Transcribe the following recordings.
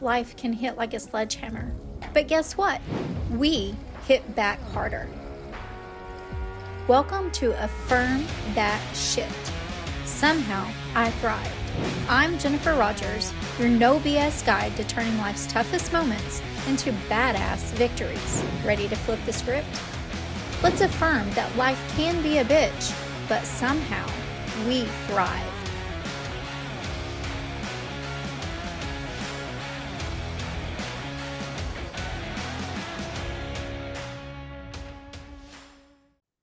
life can hit like a sledgehammer. But guess what? We hit back harder. Welcome to Affirm That Sh. Somehow I thrive. I'm Jennifer Rogers, your no BS guide to turning life's toughest moments into badass victories. Ready to flip the script? Let's affirm that life can be a bitch, but somehow we thrive.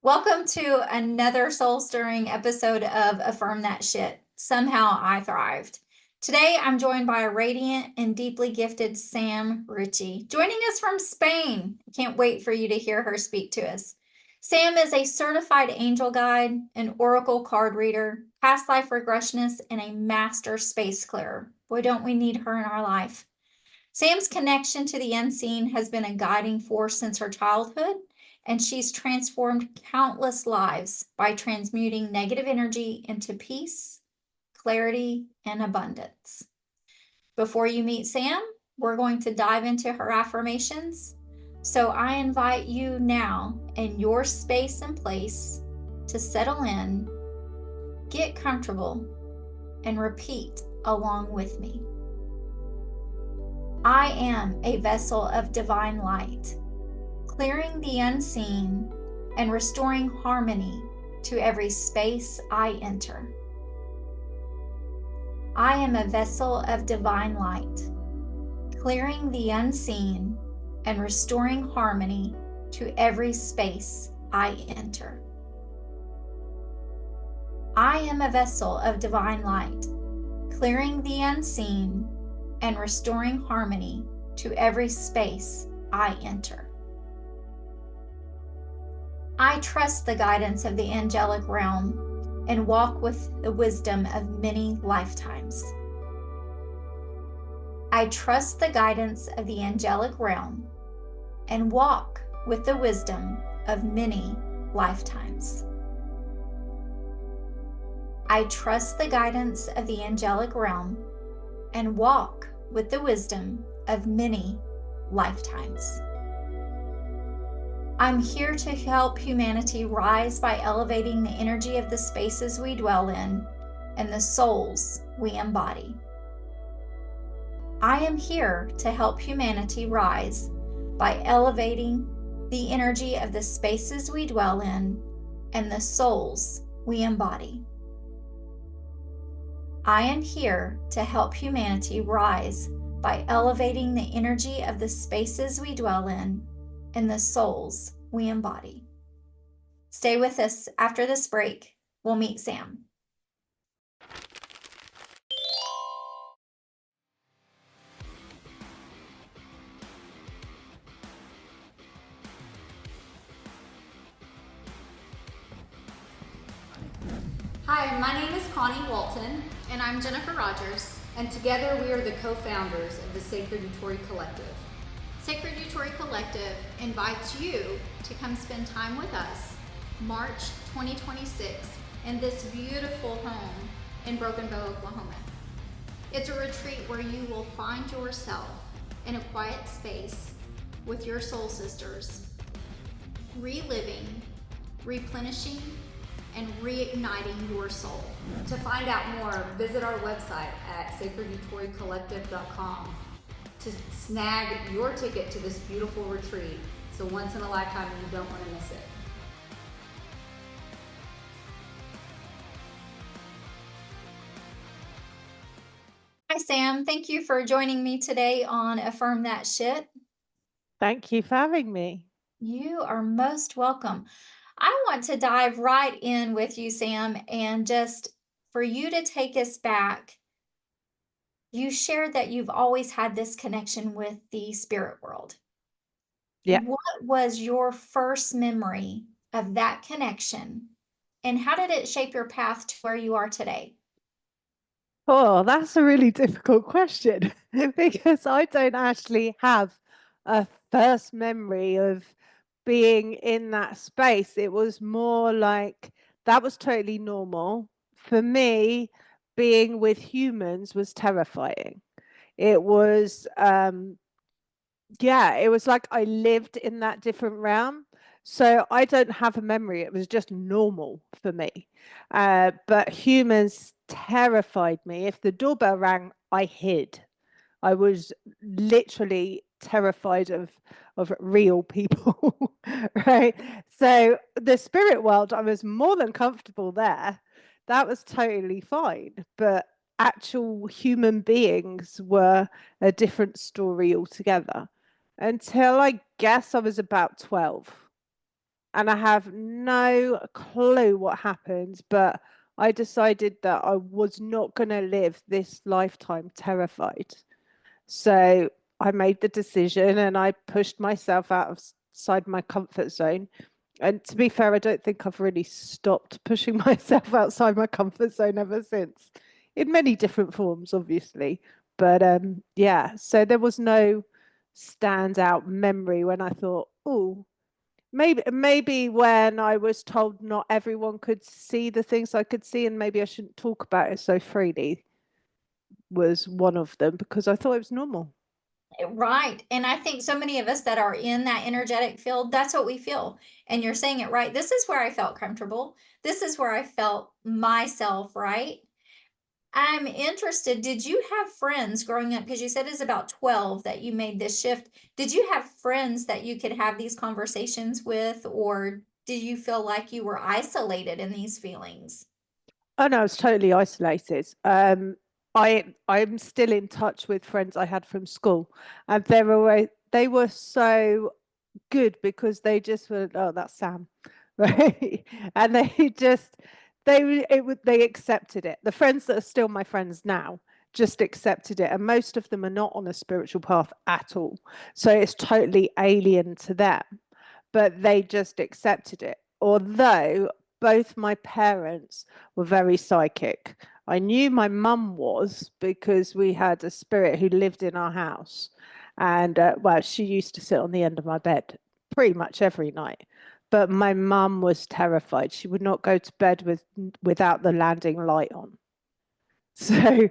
Welcome to another soul-stirring episode of Affirm That Sh. Somehow I thrived. Today, I'm joined by a radiant and deeply gifted Sam Ritchie, joining us from Spain. I can't wait for you to hear her speak to us. Sam is a certified angel guide, an oracle card reader, past life regressionist, and a master space clearer. Boy, don't we need her in our life. Sam's connection to the unseen has been a guiding force since her childhood, and she's transformed countless lives by transmuting negative energy into peace, clarity, and abundance. Before you meet Sam, we're going to dive into her affirmations. So I invite you now in your space and place to settle in, get comfortable, and repeat along with me. I am a vessel of divine light, clearing the unseen and restoring harmony to every space I enter. I am a vessel of divine light, clearing the unseen and restoring harmony to every space I enter. I am a vessel of divine light, clearing the unseen and restoring harmony to every space I enter. I trust the guidance of the angelic realm and walk with the wisdom of many lifetimes. I trust the guidance of the angelic realm and walk with the wisdom of many lifetimes. I trust the guidance of the angelic realm and walk with the wisdom of many lifetimes. I'm here to help humanity rise by elevating the energy of the spaces we dwell in and the souls we embody. I am here to help humanity rise by elevating the energy of the spaces we dwell in and the souls we embody. I am here to help humanity rise by elevating the energy of the spaces we dwell in and the souls we embody. Stay with us after this break. We'll meet Sam. Hi, my name is Connie Walton, And I'm Jennifer Rogers. and together we are the co-founders of the Sacred Utori Collective. Sacred Utori Collective invites you to come spend time with us March 2026 in this beautiful home in Broken Bow, Oklahoma. It's a retreat where you will find yourself in a quiet space with your soul sisters, reliving, replenishing, and reigniting your soul. To find out more, visit our website at sacredutoricollective.com to snag your ticket to this beautiful retreat. It's a once in a lifetime and you don't want to miss it. Hi, Sam. Thank you for joining me today on Affirm That Sh. Thank you for having me. You are most welcome. I want to dive right in with you, Sam, and just for you to take us back. You shared that you've always had this connection with the spirit world. Yeah. What was your first memory of that connection, and how did it shape your path to where you are today? Oh, that's a really difficult question because I don't actually have a first memory of being in that space. It was more like that was totally normal. For me, being with humans was terrifying. It was yeah, it was like I lived in that different realm. So I don't have a memory. It was just normal for me. But humans terrified me. If the doorbell rang, I hid. I was literally terrified of real people, right? So the spirit world, I was more than comfortable there. That was totally fine. But actual human beings were a different story altogether until I guess I was about 12. And I have no clue what happened, but I decided that I was not going to live this lifetime terrified. So I made the decision and I pushed myself outside my comfort zone. And to be fair, I don't think I've really stopped pushing myself outside my comfort zone ever since, in many different forms, obviously. But yeah, so there was no standout memory when I thought, oh, maybe when I was told not everyone could see the things I could see, and maybe I shouldn't talk about it so freely, was one of them because I thought it was normal. Right. And I think so many of us that are in that energetic field, that's what we feel. And you're saying it right. This is where I felt comfortable. This is where I felt myself, right? I'm interested. Did you have friends growing up? Because you said it's about 12 that you made this shift. Did you have friends that you could have these conversations with, or did you feel like you were isolated in these feelings? Oh no, I was totally isolated. I'm still in touch with friends I had from school, and they were so good because they just were, oh, that's Sam, right? And they accepted it. The friends that are still my friends now just accepted it, and most of them are not on a spiritual path at all, so it's totally alien to them, but they just accepted it. Although both my parents were very psychic. I knew my mum was because we had a spirit who lived in our house. And well, she used to sit on the end of my bed pretty much every night. But my mum was terrified. She would not go to bed without the landing light on. So,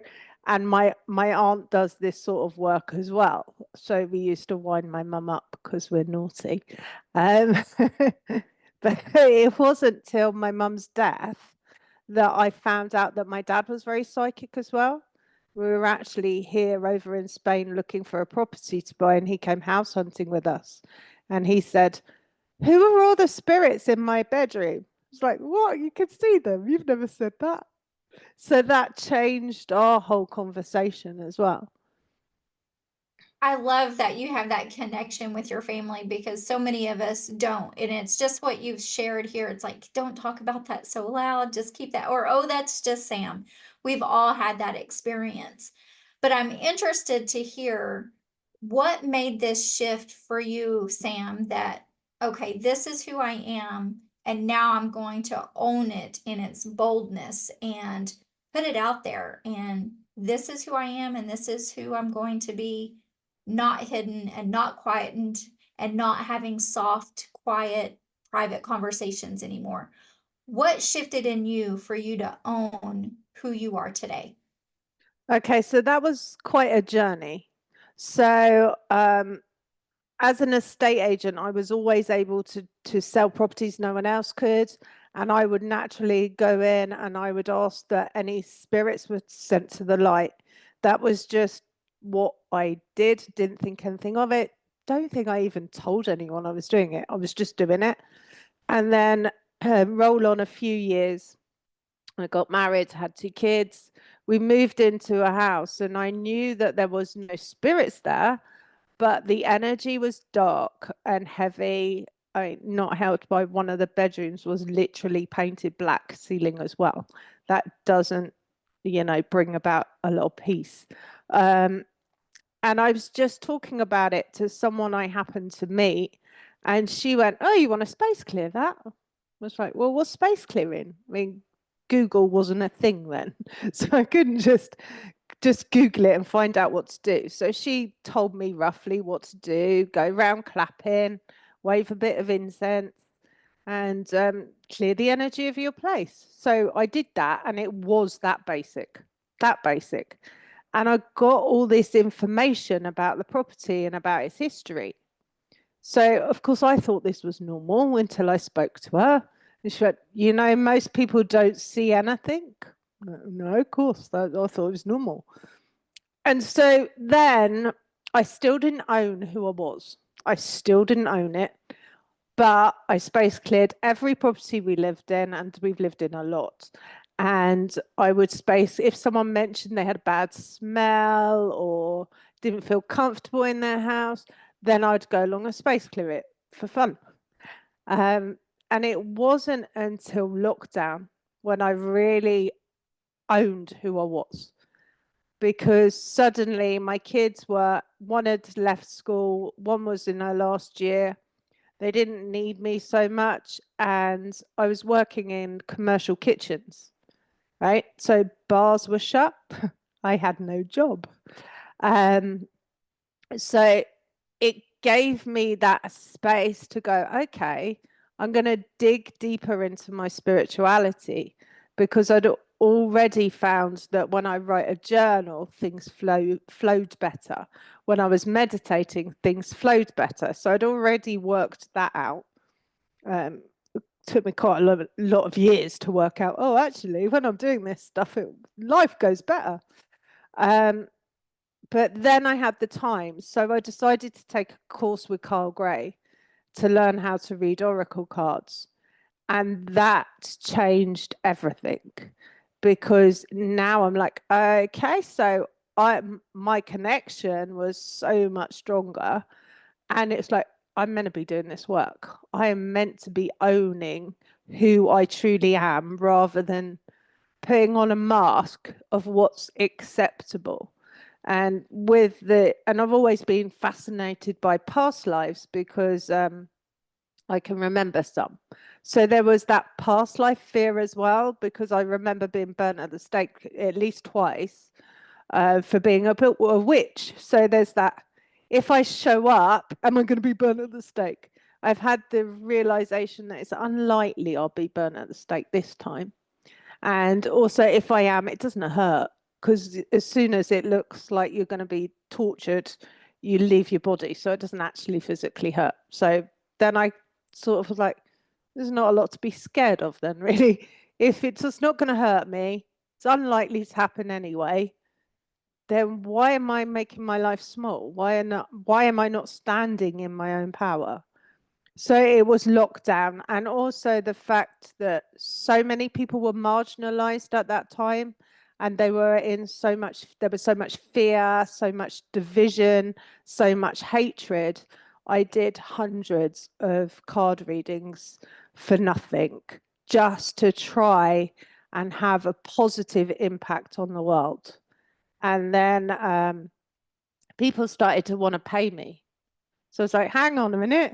and my aunt does this sort of work as well. So we used to wind my mum up because we're naughty. Um, but it wasn't till my mum's death that I found out that my dad was very psychic as well. We were actually here over in Spain looking for a property to buy, and he came house hunting with us. And he said, "Who are all the spirits in my bedroom?" It's like, what? You can see them. You've never said that. So that changed our whole conversation as well. I love that you have that connection with your family because so many of us don't. And it's just what you've shared here. It's like, don't talk about that so loud. Just keep that. Or, oh, that's just Sam. We've all had that experience. But I'm interested to hear what made this shift for you, Sam, that, okay, this is who I am. And now I'm going to own it in its boldness and put it out there. And this is who I am. And this is who I'm going to be, not hidden and not quietened and not having soft, quiet, private conversations anymore. What shifted in you for you to own who you are today? Okay, so that was quite a journey. So, as an estate agent, I was always able to sell properties no one else could. And I would naturally go in and I would ask that any spirits were sent to the light. That was just what I did. Didn't think anything of it. Don't think I even told anyone I was doing it. I was just doing it. And then roll on a few years. I got married, had 2 kids. We moved into a house, and I knew that there was no spirits there, but the energy was dark and heavy. I mean, not helped by one of the bedrooms was literally painted black ceiling as well. That doesn't, bring about a lot of peace. And I was just talking about it to someone I happened to meet, and she went, "Oh, you want to space clear that?" I was like, "Well, what's space clearing?" I mean, Google wasn't a thing then, so I couldn't just Google it and find out what to do. So she told me roughly what to do: go round clapping, wave a bit of incense, and clear the energy of your place. So I did that, and it was that basic, that basic. And I got all this information about the property and about its history. So, of course, I thought this was normal until I spoke to her. And she went, you know, most people don't see anything. No, of course, I thought it was normal. And so then I still didn't own who I was. I still didn't own it. But I space cleared every property we lived in, and we've lived in a lot. And I would space, if someone mentioned they had a bad smell or didn't feel comfortable in their house, then I'd go along and space clear it for fun. And it wasn't until lockdown when I really owned who I was, because suddenly my kids were, one had left school, one was in her last year. They didn't need me so much, and I was working in commercial kitchens, right? So bars were shut. I had no job. So it gave me that space to go, okay, I'm going to dig deeper into my spirituality, because I'd already found that when I write a journal, things flowed better. When I was meditating, things flowed better. So I'd already worked that out. It took me quite a lot of years to work out, oh, actually, when I'm doing this stuff, life goes better. But then I had the time. So I decided to take a course with Carl Gray to learn how to read oracle cards. And that changed everything, because now I'm like, okay, so my connection was so much stronger. And it's like, I'm meant to be doing this work. I am meant to be owning who I truly am, rather than putting on a mask of what's acceptable. And I've always been fascinated by past lives, because I can remember some. So there was that past life fear as well, because I remember being burnt at the stake at least twice for being a witch. So there's that. If I show up, am I going to be burnt at the stake? I've had the realization that it's unlikely I'll be burnt at the stake this time. And also, if I am, it doesn't hurt, because as soon as it looks like you're going to be tortured, you leave your body. So it doesn't actually physically hurt. So then I sort of was like, there's not a lot to be scared of then, really. If it's just not going to hurt me, it's unlikely to happen anyway, then why am I making my life small? Why am I not standing in my own power? So it was lockdown, and also the fact that so many people were marginalized at that time, and there was so much fear, so much division, so much hatred. I did hundreds of card readings for nothing, just to try and have a positive impact on the world. And then people started to want to pay me. So I was like, hang on a minute.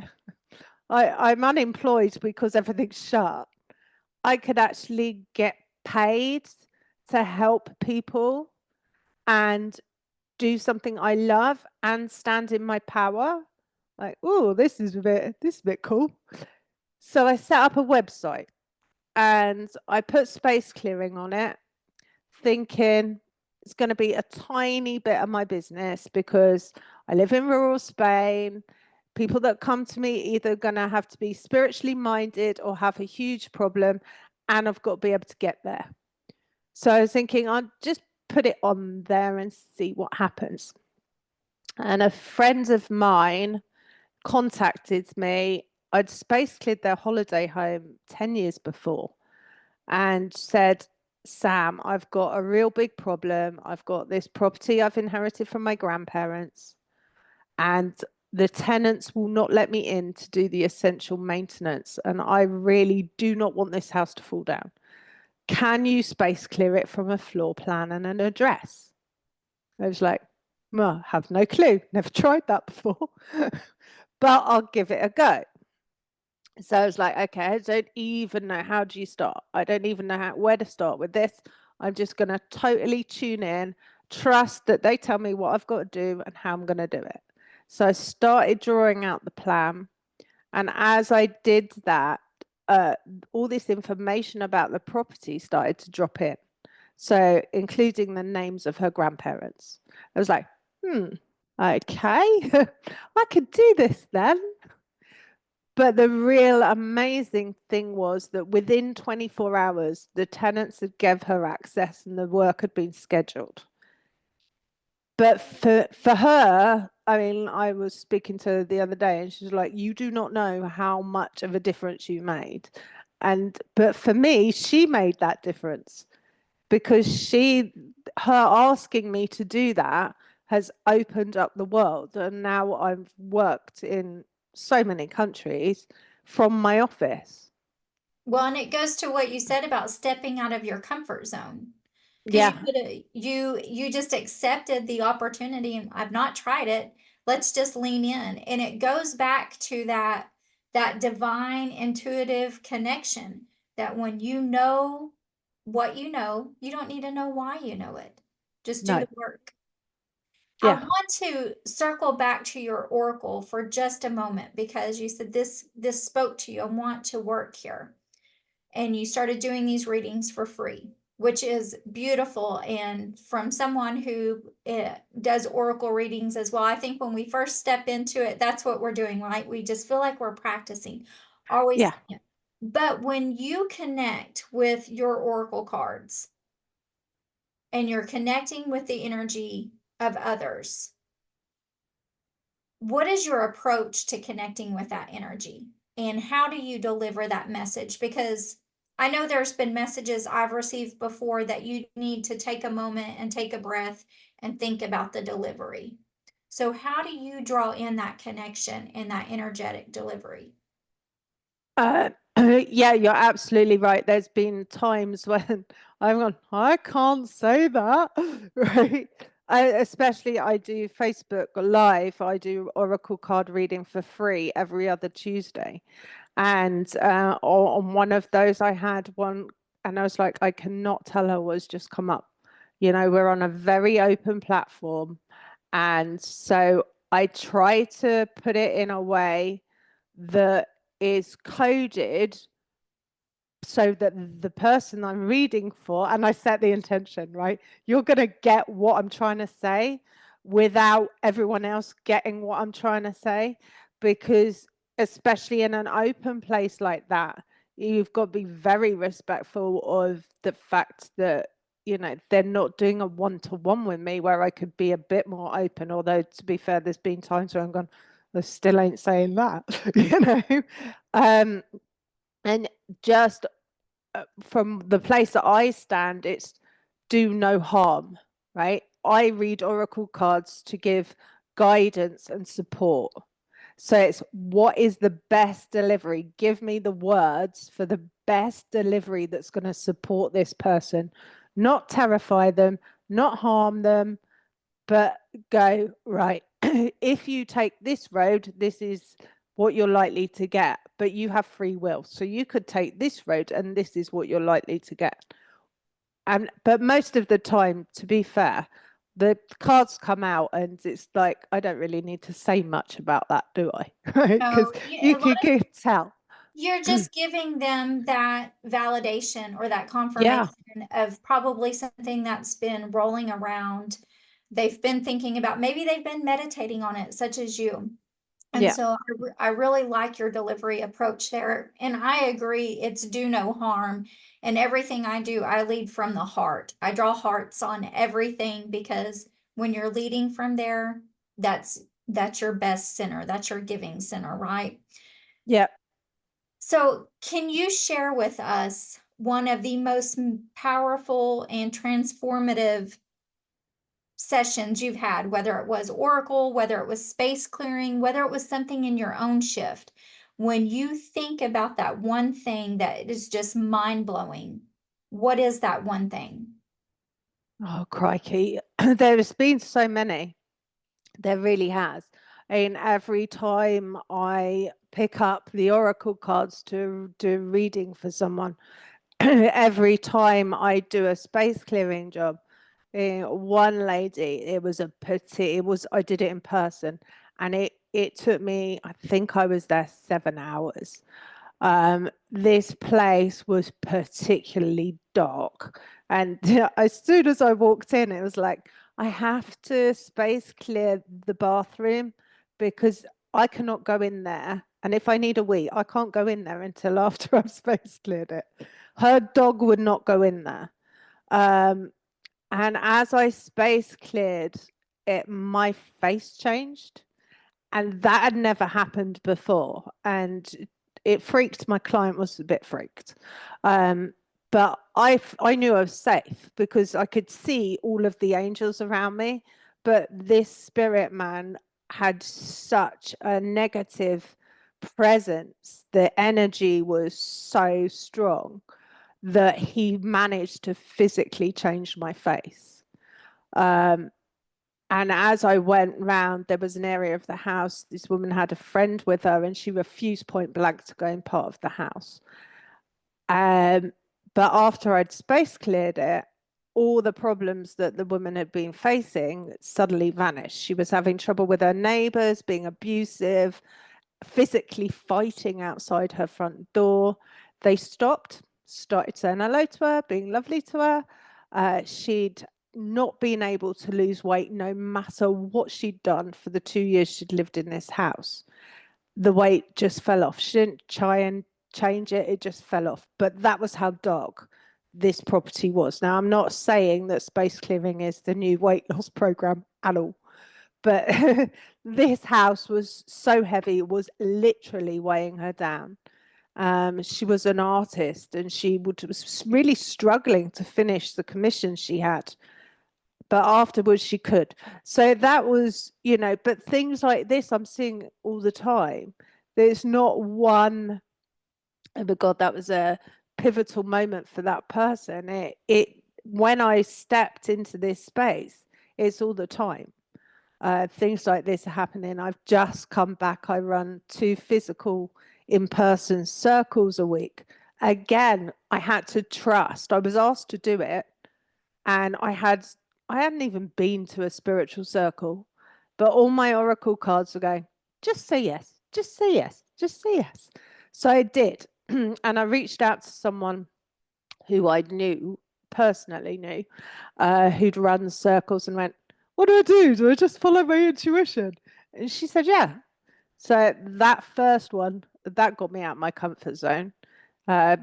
I'm unemployed because everything's shut. I could actually get paid to help people and do something I love and stand in my power. Like, oh, this is a bit cool. So I set up a website and I put space clearing on it, thinking it's going to be a tiny bit of my business, because I live in rural Spain. People that come to me either going to have to be spiritually minded or have a huge problem, and I've got to be able to get there. So I was thinking I'll just put it on there and see what happens. And a friend of mine contacted me. I'd space cleared their holiday home 10 years before, and said, Sam, I've got a real big problem. I've got this property I've inherited from my grandparents, and the tenants will not let me in to do the essential maintenance. And I really do not want this house to fall down. Can you space clear it from a floor plan and an address? I was like, well, I have no clue. Never tried that before, but I'll give it a go. So I was like, okay, I don't even know, how do you start? I don't even know where to start with this. I'm just going to totally tune in, trust that they tell me what I've got to do and how I'm going to do it. So I started drawing out the plan. And as I did that, all this information about the property started to drop in. So including the names of her grandparents. I was like, okay, I could do this then. But the real amazing thing was that within 24 hours, the tenants had gave her access and the work had been scheduled. But for her, I mean, I was speaking to her the other day and she's like, you do not know how much of a difference you made. But for me, she made that difference because her asking me to do that has opened up the world. And now I've worked in so many countries from my office. Well, and it goes to what you said about stepping out of your comfort zone. Because Yeah, you just accepted the opportunity and I've not tried it. Let's just lean in. And it goes back to that divine intuitive connection that when you know what you don't need to know why you know it. Just do no, the work. I yeah. want to circle back to your oracle for just a moment because you said this spoke to you. I want to work here. And you started doing these readings for free, which is beautiful. And from someone who does oracle readings as well, I think when we first step into it, that's what we're doing, right? We just feel like we're practicing. Always. Yeah. But when you connect with your oracle cards and you're connecting with the energy of others, what is your approach to connecting with that energy? And how do you deliver that message? Because I know there's been messages I've received before that you need to take a moment and take a breath and think about the delivery. So, how do you draw in that connection and that energetic delivery? Uh, yeah, you're absolutely right. There's been times when I've gone, I can't say that, right? Especially I do Facebook Live. I do Oracle card reading for free every other Tuesday. And on one of those, I had one, and I was like, I cannot tell her what's just come up. You know, we're on a very open platform. And so I try to put it in a way that is coded so that the person I'm reading for, and I set the intention, right? You're going to get what I'm trying to say without everyone else getting what I'm trying to say. Because, especially in an open place like that, you've got to be very respectful of the fact that, you know, they're not doing a one-to-one with me where I could be a bit more open. Although, to be fair, there's been times where I'm gone, I still ain't saying that, you know. And just from the place that I stand, it's do no harm, right? I read oracle cards to give guidance and support. So it's what is the best delivery? Give me the words for the best delivery that's going to support this person, not terrify them, not harm them, but go, right, if you take this road, this is what you're likely to get, but you have free will. So you could take this road and this is what you're likely to get. But most of the time, to be fair, the cards come out and it's like, I don't really need to say much about that, do I? Right? Because No, you a lot could tell. you're just giving them that validation or that Yeah, confirmation of probably something that's been rolling around. They've been thinking about, maybe they've been meditating on it, such as you. And yeah, so I really like your delivery approach there. And I agree, it's do no harm. And everything I do, I lead from the heart. I draw hearts on everything because when you're leading from there, that's your best center. That's your giving center, right? yeah. So, can you share with us one of the most powerful and transformative sessions you've had, whether it was Oracle, whether it was space clearing, whether it was something in your own shift? When you think about that one thing that is just mind blowing, what is that one thing? Oh, crikey. There's been so many. There really has. And every time I pick up the oracle cards to do reading for someone, every time I do a space clearing job, one lady, I did it in person, and it took me, I think I was there 7 hours. This place was particularly dark, And as soon as I walked in, it was like, I have to space clear the bathroom because I cannot go in there. And if I need a wee, I can't go in there until after I've space cleared it. Her dog would not go in there. And as I space cleared it, my face changed. And that had never happened before. And it freaked, my client was a bit freaked. But I knew I was safe because I could see all of the angels around me. But this spirit man had such a negative presence. The energy was so strong that he managed to physically change my face. And as I went round, there was an area of the house. This woman had a friend with her, and she refused point blank to go in part of the house. But after I'd space cleared it, all the problems that the woman had been facing suddenly vanished. She was having trouble with her neighbors, being abusive, physically fighting outside her front door. They stopped, started saying hello to her, being lovely to her. She'd not been able to lose weight no matter what she'd done for the 2 years she'd lived in this house. The weight just fell off. She didn't try and change it, it just fell off. But that was how dark this property was. Now, I'm not saying that space clearing is the new weight loss program at all, but this house was so heavy, it was literally weighing her down. She was an artist and she was really struggling to finish the commission she had, but afterwards she could. So that was, but things like this I'm seeing all the time. There's not one, oh my God, that was a pivotal moment for that person. It when I stepped into this space, it's all the time. Things like this are happening. I've just come back. I run 2 physical in-person circles a week. Again, I had to trust. I was asked to do it, and I hadn't even been to a spiritual circle, but all my oracle cards were going, just say yes, just say yes, just say yes. So I did. And I reached out to someone who I personally knew, who'd run circles, and went, what do I do? Do I just follow my intuition? And she said, yeah. So that first one, that got me out of my comfort zone. No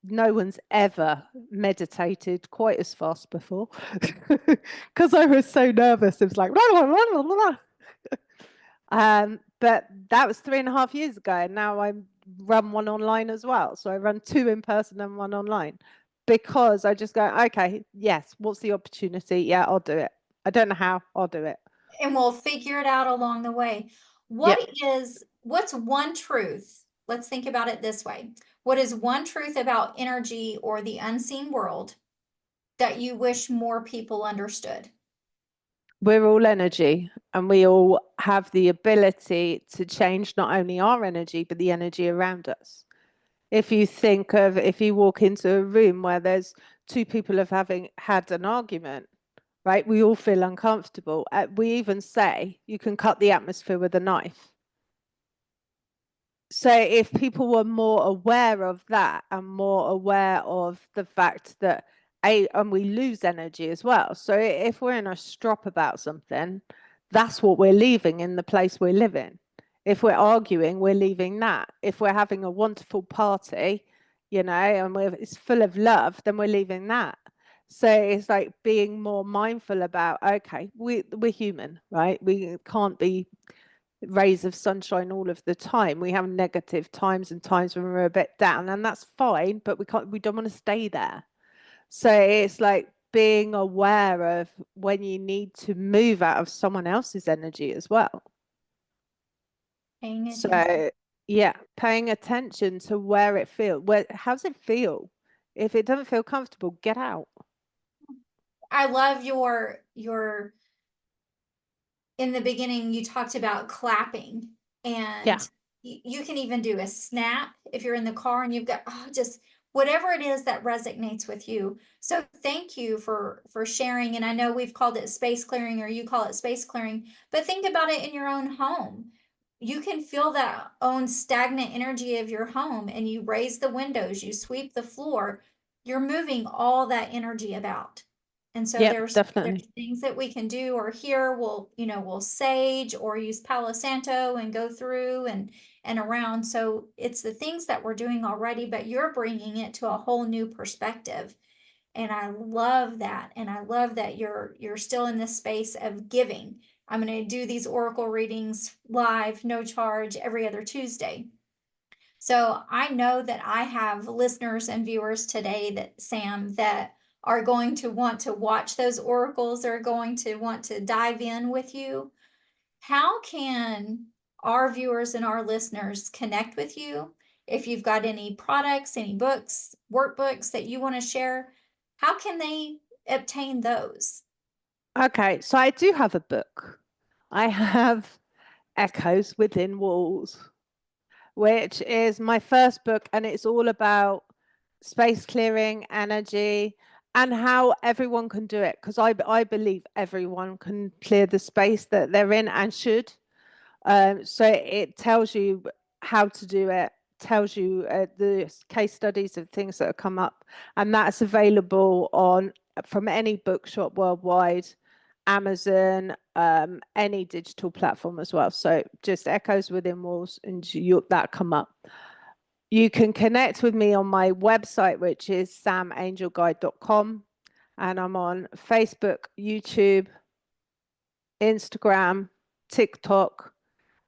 one's ever meditated quite as fast before because I was so nervous. It was like, but that was 3.5 years ago, and now I run one online as well. So I run 2 in person and 1 online because I just go, okay, yes, what's the opportunity? Yeah, I'll do it. I don't know how, I'll do it. And we'll figure it out along the way. Yep. What's one truth? Let's think about it this way. What is one truth about energy or the unseen world that you wish more people understood? We're all energy, and we all have the ability to change not only our energy, but the energy around us. If you walk into a room where there's 2 people have having had an argument, right? We all feel uncomfortable. We even say you can cut the atmosphere with a knife. So if people were more aware of that and more aware of the fact that and we lose energy as well. So if we're in a strop about something, that's what we're leaving in the place we live in. If we're arguing, we're leaving that. If we're having a wonderful party, and it's full of love, then we're leaving that. So it's like being more mindful about, okay, we're human, right? We can't be rays of sunshine all of the time. We have negative times and times when we're a bit down, and that's fine, but we don't want to stay there. So it's like being aware of when you need to move out of someone else's energy as well. Paying attention. So yeah, paying attention to where it feels. How's it feel? If it doesn't feel comfortable, get out. I love your in the beginning you talked about clapping, Yeah. and you can even do a snap if you're in the car and you've got just whatever it is that resonates with you. So thank you for sharing. And I know we've called it space clearing, or you call it space clearing, but think about it in your own home. You can feel that own stagnant energy of your home, and you raise the windows, you sweep the floor. you're moving all that energy about. And so Yep, there's definitely. things that we can do, or here we'll sage or use Palo Santo and go through and around. So it's the things that we're doing already, but you're bringing it to a whole new perspective. And I love that. And I love that you're still in this space of giving. I'm going to do these oracle readings live, no charge, every other Tuesday. So I know that I have listeners and viewers today that, Sam, that are going to want to watch those oracles, are going to want to dive in with you. How can our viewers and our listeners connect with you? If you've got any products, any books, workbooks that you want to share, how can they obtain those? Okay, so I do have a book. I have Echoes Within Walls, which is my first book, and it's all about space clearing, energy, and how everyone can do it. Because I believe everyone can clear the space that they're in and should. So it tells you how to do it, tells you the case studies of things that have come up, and that's available on from any bookshop worldwide, Amazon, any digital platform as well. So just Echoes Within Walls, and that come up. You can connect with me on my website, which is samangelguide.com, and I'm on Facebook, YouTube, Instagram, TikTok.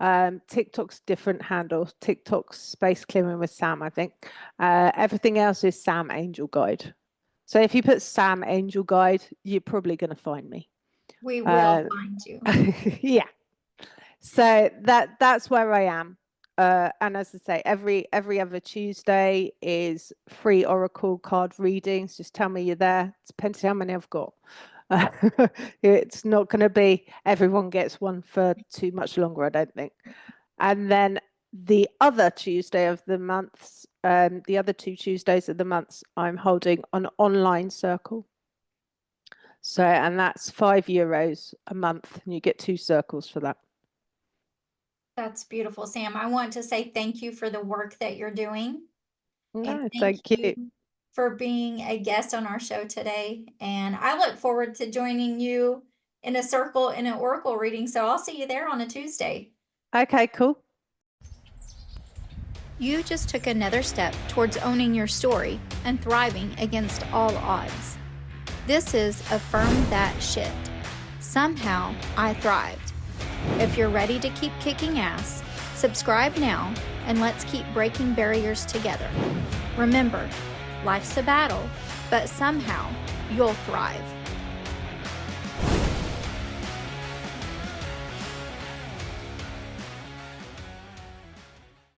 TikTok's different handle. TikTok's Space Clearing with Sam, I think. Everything else is Sam Angel Guide. So if you put Sam Angel Guide, you're probably going to find me. We will find you. Yeah. So that's where I am. And as I say, every other Tuesday is free oracle card readings. Just tell me you're there. It depends how many I've got. It's not going to be everyone gets one for too much longer, I don't think. And then the other Tuesday of the months, the other 2 Tuesdays of the months, I'm holding an online circle. So, and that's €5 a month, and you get 2 circles for that. That's beautiful, Sam. I want to say thank you for the work that you're doing. And No, thank thank you. you for being a guest on our show today. And I look forward to joining you in a circle in an oracle reading. So I'll see you there on a Tuesday. Okay, cool. You just took another step towards owning your story and thriving against all odds. This is Affirm That Shit. Somehow I thrived. If you're ready to keep kicking ass, subscribe now and let's keep breaking barriers together. Remember, life's a battle, but somehow you'll thrive.